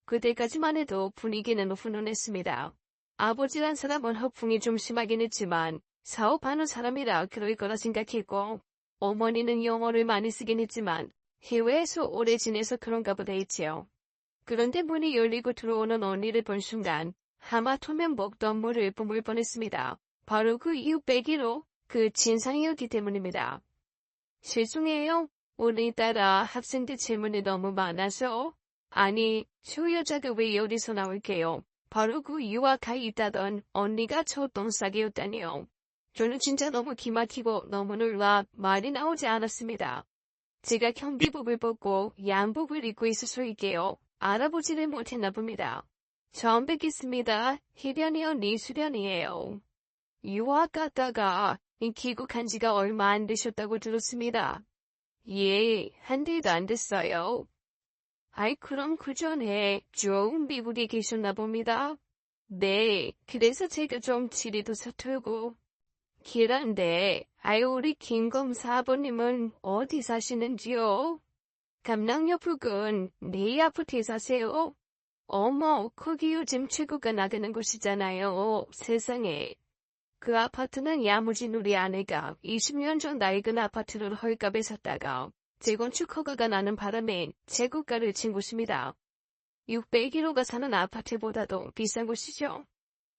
그때까지만 해도 분위기는 훈훈했습니다. 아버지란 사람은 허풍이 좀 심하긴 했지만 사업하는 사람이라 그럴 거라 생각했고 어머니는 영어를 많이 쓰긴 했지만 해외에서 오래 지내서 그런가 보다 했지요. 그런데 문이 열리고 들어오는 언니를 본 순간 하마터면 먹던 물을 뿜을 뻔했습니다. 바로 그 이유 빼기로 그 진상이었기 때문입니다. 죄송해요. 오늘따라 학생들 질문이 너무 많아서. 아니, 저 여자가 왜 여기서 나올게요. 바로 그 유학가에 있다던 언니가 저 똥싸개였다니요. 저는 진짜 너무 기막히고 너무 놀라 말이 나오지 않았습니다. 제가 경비복을 벗고 양복을 입고 있어서일게요. 알아보지를 못했나 봅니다. 처음 뵙겠습니다. 희련이요, 니수련이에요. 유학 갔다가 귀국한 지가 얼마 안 되셨다고 들었습니다. 예, 한 달도 안 됐어요. 아이, 그럼 그 전에 좀 미국에 계셨나 봅니다. 네, 그래서 제가 좀 지리도 서툴고. 그런데, 아유, 우리 김검사 아버님은 어디 사시는지요? 감락역 부근 네 아파트에 사세요? 어머, 거기 요즘 최고가 나가는 곳이잖아요. 세상에. 그 아파트는 야무진 우리 아내가 20년 전 낡은 아파트를 헐값에 샀다가 재건축 허가가 나는 바람에 재고가를 친 곳입니다. 601호가 사는 아파트보다도 비싼 곳이죠.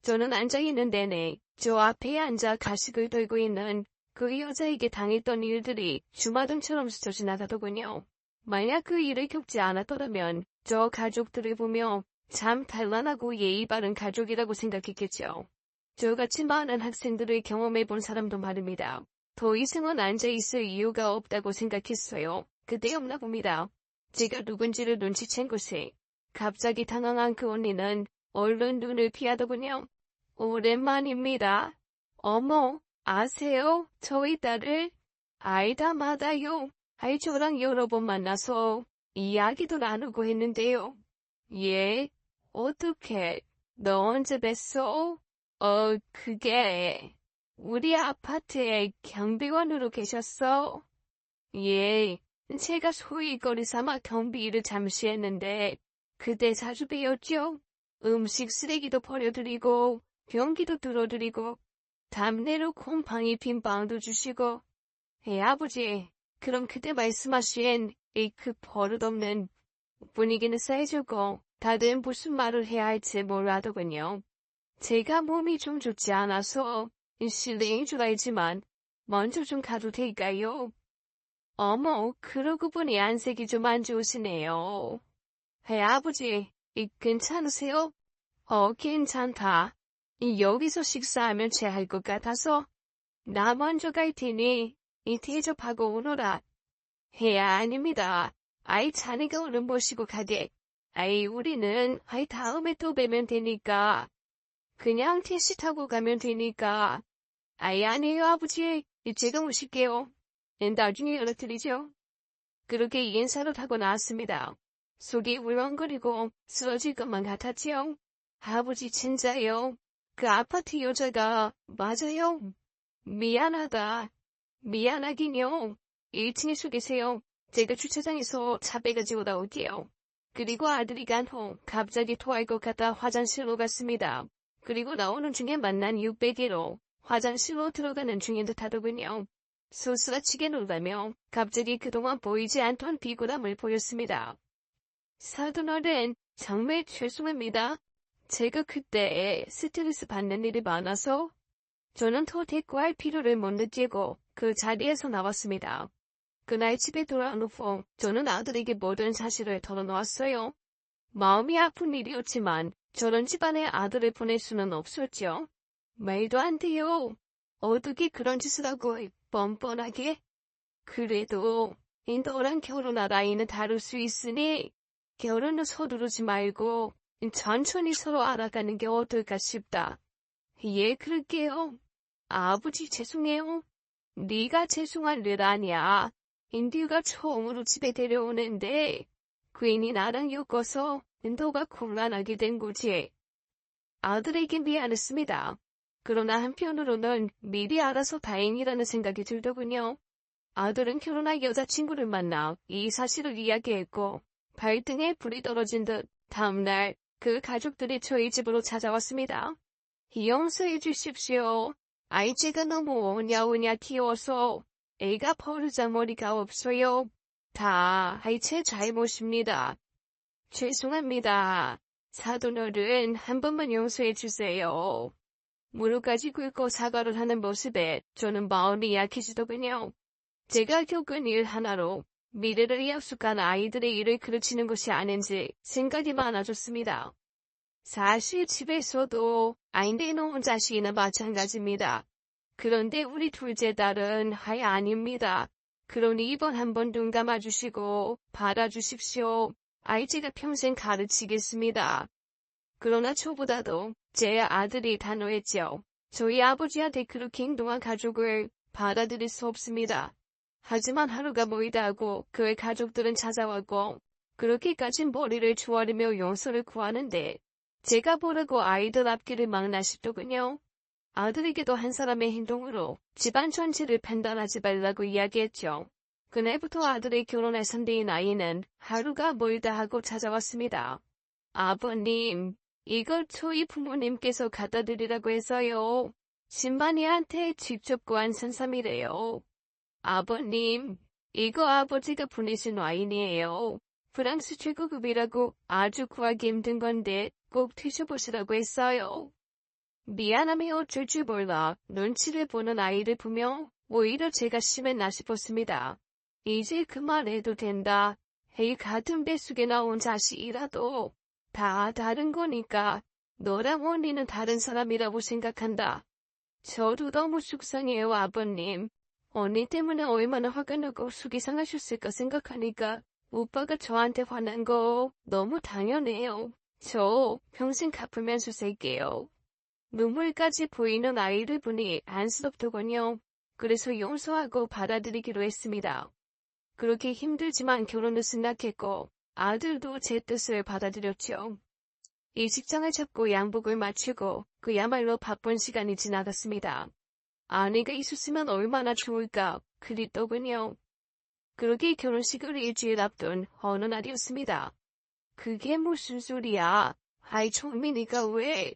저는 앉아있는 내내 저 앞에 앉아 가식을 들고 있는 그 여자에게 당했던 일들이 주마등처럼 스쳐 지나가더군요. 만약 그 일을 겪지 않았더라면 저 가족들을 보며 참 단란하고 예의 바른 가족이라고 생각했겠죠. 저같이 많은 학생들을 경험해본 사람도 말입니다. 더 이상은 앉아있을 이유가 없다고 생각했어요. 그때 없나 봅니다. 제가 누군지를 눈치챈 곳에 갑자기 당황한 그 언니는 얼른 눈을 피하더군요. 오랜만입니다. 어머, 아세요? 저희 딸을? 아이다 마다요. 아이 저랑 여러 번 만나서 이야기도 나누고 했는데요. 예? 어떻게? 너 언제 뵀어? 그게 우리 아파트에 경비원으로 계셨어? 예, 제가 소위 거리 삼아 경비 일을 잠시 했는데 그때 자주 뵈었죠. 음식 쓰레기도 버려드리고 변기도 뚫어드리고 담내로 곰팡이 빈 방도 주시고. 아버지, 그럼 그때 말씀하신 이 그 버릇없는 분위기는 쌓여주고 다들 무슨 말을 해야 할지 몰라더군요. 제가 몸이 좀 좋지 않아서 실례인 줄 알지만 먼저 좀 가도 될까요? 어머, 그러고 보니 안색이 좀 안 좋으시네요. 아버지, 괜찮으세요? 괜찮다. 여기서 식사하면 체할 것 같아서 나 먼저 갈 테니 대접하고 오너라. 아닙니다. 아이, 자네가 오늘 모시고 가게. 아이, 우리는 다음에 또 뵈면 되니까. 그냥 택시 타고 가면 되니까. 아니에요, 아버지. 제가 모실게요. 나중에 연락드리죠. 그렇게 인사를 하고 나왔습니다. 속이 울렁거리고 쓰러질 것만 같았지요. 아버지 진짜요. 그 아파트 여자가 맞아요. 미안하다. 미안하긴요. 1층에 서 계세요. 제가 주차장에서 차 빼가지고 나올게요. 그리고 아들이 간 후 갑자기 토할 것 같아 화장실로 갔습니다. 그리고 나오는 중에 만난 601호 화장실로 들어가는 중인 듯 하더군요. 소스라치게 놀라며 갑자기 그동안 보이지 않던 비굴함을 보였습니다. 사돈어른, 정말 죄송합니다. 제가 그때 스트레스 받는 일이 많아서 저는 더 대꾸할 필요를 못 느끼고 그 자리에서 나왔습니다. 그날 집에 돌아온 후 저는 아들에게 모든 사실을 털어놓았어요. 마음이 아픈 일이었지만 저런 집안에 아들을 보낼 수는 없었죠. 말도 안 돼요. 어떻게 그런 짓을 하고 뻔뻔하게. 그래도 너랑 결혼할 아이는 다룰 수 있으니 결혼을 서두르지 말고 천천히 서로 알아가는 게 어떨까 싶다. 예, 그럴게요. 아버지 죄송해요. 네가 죄송할 일 아니야. 인디가 처음으로 집에 데려오는데 괜히 나랑 엮어서 너가 곤란하게 된 거지. 아들에게 미안했습니다. 그러나 한편으로는 미리 알아서 다행이라는 생각이 들더군요. 아들은 결혼할 여자친구를 만나 이 사실을 이야기했고 발등에 불이 떨어진 듯 다음날 그 가족들이 저희 집으로 찾아왔습니다. 용서해 주십시오. 아이 제가 너무 오냐오냐 키워서 애가 버르장머리가 없어요. 다 제 잘못입니다. 죄송합니다. 사돈어른 한 번만 용서해 주세요. 무릎까지 꿇고 사과를 하는 모습에 저는 마음이 약해지더군요. 제가 겪은 일 하나로 미래를 약속한 아이들의 일을 그르치는 것이 아닌지 생각이 많아졌습니다. 사실 집에서도 아이들 놓은 자식이나 마찬가지입니다. 그런데 우리 둘째 딸은 아닙니다. 그러니 이번 한번 눈 감아주시고 받아주십시오. 아이 제가 평생 가르치겠습니다. 그러나 저보다도 제 아들이 단호했죠. 저희 아버지한테 그렇게 행동한 가족을 받아들일 수 없습니다. 하지만 하루가 멀다 하고 그의 가족들은 찾아왔고 그렇게까지 머리를 조아리며 용서를 구하는데 제가 보라고 아이들 앞길을 막나 싶더군요. 아들에게도 한 사람의 행동으로 집안 전체를 판단하지 말라고 이야기했죠. 그날부터 아들의 결혼할 선대인 아이는 하루가 멀다 하고 찾아왔습니다. 아버님, 이걸 저희 부모님께서 갖다 드리라고 해서요. 신반이한테 직접 구한 산삼이래요. 아버님, 이거 아버지가 보내신 와인이에요. 프랑스 최고급이라고 아주 구하기 힘든 건데 꼭 드셔보시라고 했어요. 미안함에 어쩔 줄 몰라 눈치를 보는 아이를 보며 오히려 제가 심했나 싶었습니다. 이제 그만해도 된다. 헤이 같은 뱃속에 나온 자식이라도 다 다른 거니까 너랑 언니는 다른 사람이라고 생각한다. 저도 너무 속상해요, 아버님. 언니 때문에 얼마나 화가 나고 속이 상하셨을까 생각하니까 오빠가 저한테 화난 거 너무 당연해요. 저 평생 갚으면서 살게요. 눈물까지 보이는 아이를 보니 안쓰럽더군요. 그래서 용서하고 받아들이기로 했습니다. 그렇게 힘들지만 결혼을 승낙했고 아들도 제 뜻을 받아들였죠. 이 직장을 잡고 양복을 마치고 그야말로 바쁜 시간이 지나갔습니다. 아내가 있었으면 얼마나 좋을까 그립더군요. 그러게 결혼식을 일주일 앞둔 어느 날이었습니다. 그게 무슨 소리야? 아이 종민이가 왜?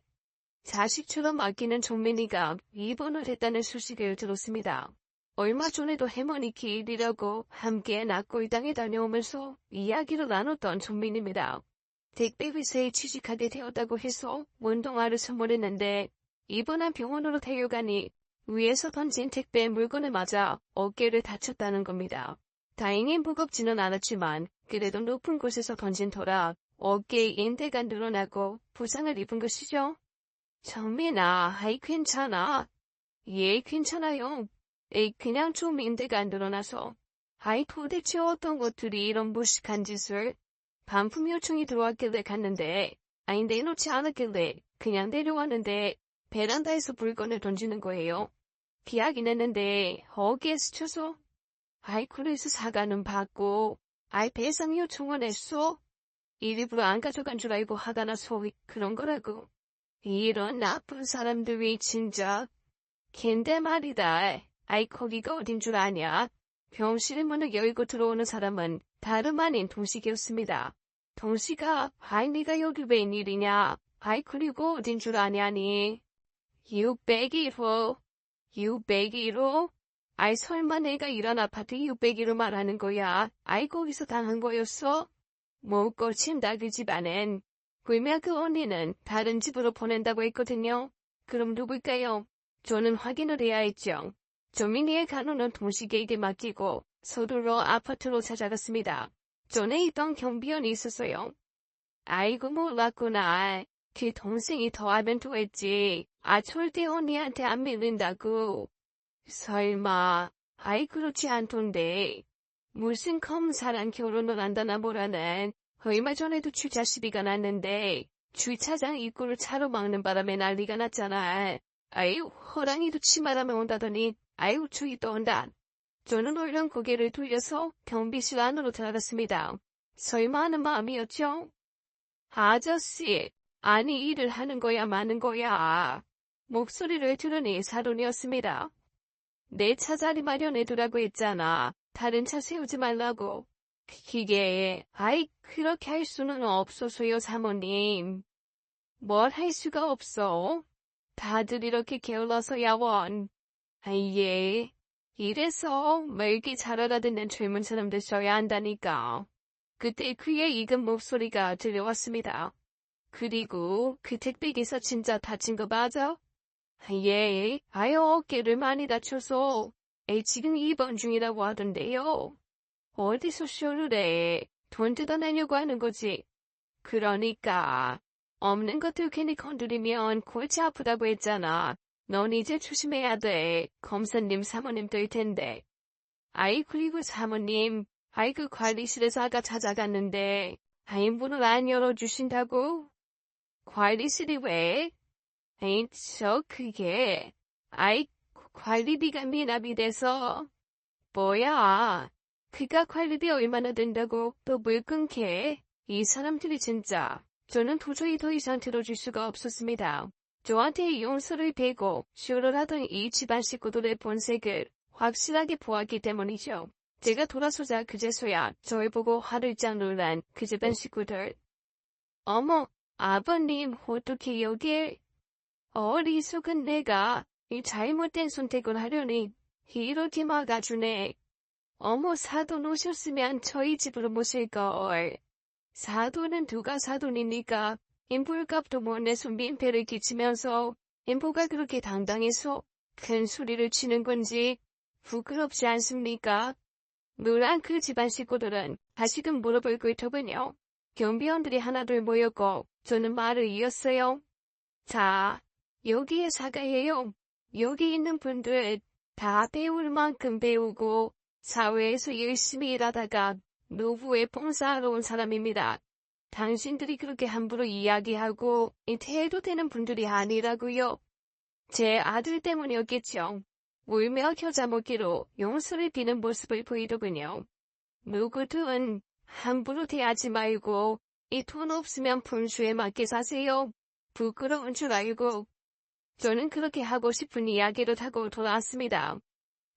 자식처럼 아끼는 종민이가 입원을 했다는 소식을 들었습니다. 얼마 전에도 할머니 기일이라고 함께 낙골당에 다녀오면서 이야기를 나눴던 종민입니다. 택배 회사에 취직하게 되었다고 해서 운동화를 선물했는데 입원한 병원으로 데려가니 위에서 던진 택배 물건을 맞아 어깨를 다쳤다는 겁니다. 다행히 무겁지는 않았지만 그래도 높은 곳에서 던진 터라 어깨에 인대가 늘어나고 부상을 입은 것이죠. 정민아, 아이 괜찮아. 예, 괜찮아요. 에이, 그냥 좀 인대가 늘어나서. 아이 도대체 어떤 것들이 이런 무식한 짓을. 반품 요청이 들어왔길래 갔는데 내놓지 않았길래 그냥 내려왔는데 베란다에서 물건을 던지는 거예요. 비하긴 했는데 어깨에 스쳐서. 아이 그래서 사과는 받고 배상 요청은 했어. 일부러 안 가져간 줄 알고 화가 나서 그런 거라고. 이런 나쁜 사람들이 진짜. 걘데 말이다. 거기가 어딘 줄 아냐? 병실의 문을 열고 들어오는 사람은 다름 아닌 동식이었습니다. 동식아, 네가 여기 웬일이냐? 그리고 어딘 줄 아냐니? 601호. 601호? 설마 내가 일한 아파트 601호 말하는 거야? 거기서 당한 거였어? 못 고친다 그 집안엔. 그러면 그 언니는 다른 집으로 보낸다고 했거든요. 그럼 누굴까요? 저는 확인을 해야 했죠. 조민이의 간호는 동식에게 맡기고 서둘러 아파트로 찾아갔습니다. 전에 있던 경비원이 있었어요. 아이고 몰랐구나. 그 동생이 더하면 더했지. 절대 언니한테 안 밀린다고. 설마. 그렇지 않던데. 무슨 검사랑 결혼을 한다나 뭐라는. 얼마 전에도 주차 시비가 났는데 주차장 입구를 차로 막는 바람에 난리가 났잖아. 호랑이도 치마라면 온다더니 주의 떠온다. 저는 얼른 고개를 돌려서 경비실 안으로 들어갔습니다. 설마 하는 마음이었죠? 아저씨, 일을 하는 거야 마는 거야. 목소리를 들으니 사돈이었습니다. 내 차 자리 마련해두라고 했잖아. 다른 차 세우지 말라고. 이게, 그렇게 할 수는 없어서요, 사모님. 뭘 할 수가 없어? 다들 이렇게 게을러서야 원. 예. 이래서 말기 잘 알아듣는 젊은 사람들 써야 한다니까. 그때 그의 익은 목소리가 들려왔습니다. 그리고 그 택배기사 진짜 다친 거 맞아? 예. 어깨를 많이 다쳐서 지금 입원 중이라고 하던데요. 어디서 쇼를 해? 돈 뜯어내려고 하는 거지. 그러니까 없는 것들 괜히 건드리면 골치 아프다고 했잖아. 넌 이제 조심해야 돼. 검사님 사모님 될 텐데. 그리고 사모님, 그 관리실에서 아까 찾아갔는데 문을 안 열어주신다고? 관리실이 왜? 에이, 그게. 아이, 관리비가 미납이 돼서. 뭐야. 그가 관리비 얼마나 된다고 또 물 끊게. 이 사람들이 진짜. 저는 도저히 더 이상 들어줄 수가 없었습니다. 저한테 용서를 베고 쇼를 하던 이 집안 식구들의 본색을 확실하게 보았기 때문이죠. 제가 돌아서자 그제서야 저를 보고 화를 짝 놀란 그 집안 식구들. 어머, 아버님, 어떻게 여길? 어리석은 내가 이 잘못된 선택을 하려니 이렇게 막아주네. 어머, 사돈 오셨으면 저희 집으로 모실걸. 사돈은 누가 사돈이니까 인불값도 못 내서 민폐를 끼치면서 인보가 그렇게 당당해서 큰 소리를 치는 건지 부끄럽지 않습니까? 노란 그 집안 식구들은 다시금 물어볼 거더군요. 경비원들이 하나둘 모였고 저는 말을 이었어요. 자, 여기에 사과해요. 여기 있는 분들 다 배울 만큼 배우고 사회에서 열심히 일하다가 노후에 봉사하러 온 사람입니다. 당신들이 그렇게 함부로 이야기하고 해도 되는 분들이 아니라고요. 제 아들 때문이었겠죠. 울며 겨자 먹기로 용서를 비는 모습을 보이더군요. 누구든 함부로 대하지 말고 이 돈 없으면 분수에 맞게 사세요. 부끄러운 줄 알고. 저는 그렇게 하고 싶은 이야기를 하고 돌아왔습니다.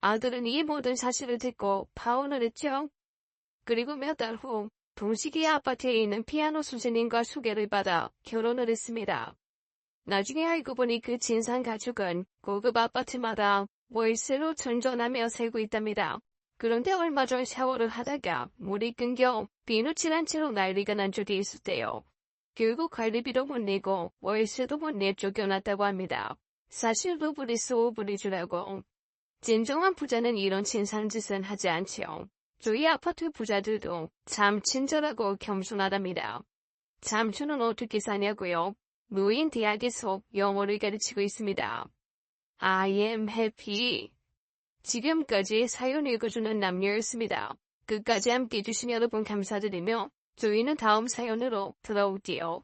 아들은 이 모든 사실을 듣고 파혼을 했죠. 그리고 몇 달 후 동식이 아파트에 있는 피아노 선생님과 소개를 받아 결혼을 했습니다. 나중에 알고 보니 그 진상 가족은 고급 아파트마다 월세로 전전하며 살고 있답니다. 그런데 얼마 전 샤워를 하다가 물이 끊겨 비누칠한 채로 난리가 난 적이 있었대요. 결국 관리비도 못 내고 월세도 못 내 쫓겨났다고 합니다. 사실 루블이 소불이 주라고. 진정한 부자는 이런 진상짓은 하지 않지요. 저희 아파트 부자들도 참 친절하고 겸손하답니다. 잠수는 어떻게 사냐고요? 무인 대학에서 영어를 가르치고 있습니다. I am happy. 지금까지 사연 읽어주는 남녀였습니다. 끝까지 함께 해주신 여러분 감사드리며 저희는 다음 사연으로 돌아올게요.